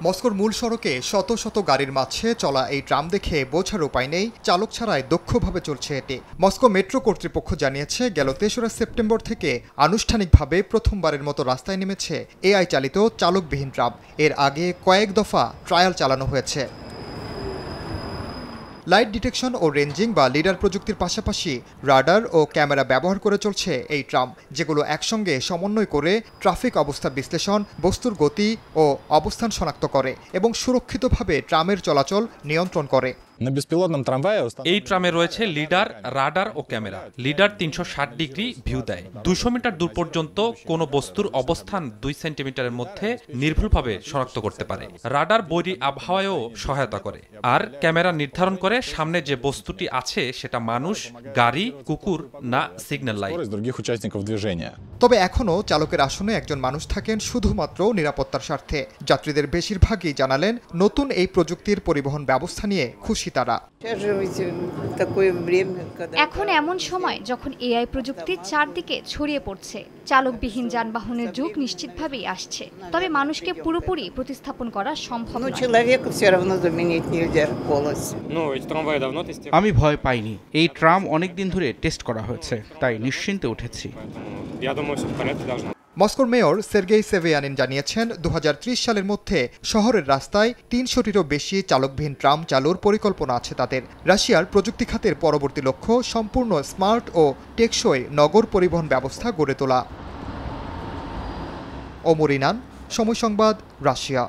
মস্কোর মূল সড়কে শত শত গাড়ির মাঝে চলা এই ট্রাম দেখে বোঝার উপায় নেই চালক ছাড়াই দক্ষভাবে চলছে এটি। মস্কো মেট্রো কর্তৃপক্ষ জানিয়েছে, গেল ৩রা সেপ্টেম্বর থেকে আনুষ্ঠানিকভাবে প্রথমবারের মতো রাস্তায় নেমেছে এআই চালিত চালকবিহীন ট্রাম। এর আগে কয়েক দফা ট্রায়াল চালানো হয়েছে। লাইট ডিটেকশন ও রেঞ্জিং বা লিডার প্রযুক্তির পাশাপাশি রাডার ও ক্যামেরা ব্যবহার করে চলছে এই ট্রাম, যেগুলো একসঙ্গে সমন্বয় করে ট্রাফিক অবস্থা বিশ্লেষণ, বস্তুর গতি ও অবস্থান শনাক্ত করে এবং সুরক্ষিতভাবে ট্রামের চলাচল নিয়ন্ত্রণ করে। এই ট্রামে রয়েছে লিডার, রাডার ও ক্যামেরা। লিডার ৩৬০ ডিগ্রি ভিউ দেয়। ২০০ মিটার দূর পর্যন্ত কোনো বস্তুর অবস্থান ২ সেন্টিমিটারের মধ্যে নির্ভুলভাবে শনাক্ত করতে পারে। রাডার বৈরী আবহাওয়ায়ও সহায়তা করে। আর ক্যামেরা নির্ধারণ করে সামনে যে বস্তুটি আছে সেটা মানুষ, গাড়ি, কুকুর না সিগন্যাল লাইট। তবে এখনও চালকের আসনে একজন মানুষ থাকেন শুধুমাত্র নিরাপত্তার স্বার্থে। যাত্রীদের বেশিরভাগই জানালেন নতুন এই প্রযুক্তির পরিবহন ব্যবস্থা নিয়ে খুশি তারা। এখন এমন সময় যখন এআই প্রযুক্তি চারদিকে ছড়িয়ে পড়ছে। চালকবিহীন যানবাহনের যুগ নিশ্চিতভাবেই আসছে, তবে মানুষকে পুরোপুরি প্রতিস্থাপন করা সম্ভব নয়। আমি ভয় পাইনি। এই ট্রাম অনেকদিন ধরে টেস্ট করা হয়েছে, তাই নিশ্চিন্তে উঠেছি। মস্কোর মেয়র সের্গেই সেভেয়ানিন জানিয়েছেন, ২০৩০ সালের মধ্যে শহরের রাস্তায় ৩০০টিরও বেশি চালকবিহীন ট্রাম চালুর পরিকল্পনা আছে তাদের। রাশিয়ার প্রযুক্তি খাতের পরবর্তী লক্ষ্য সম্পূর্ণ স্মার্ট ও টেকসই নগর পরিবহন ব্যবস্থা গড়ে তোলা। ওমর ইনান, সময় সংবাদ, রাশিয়া।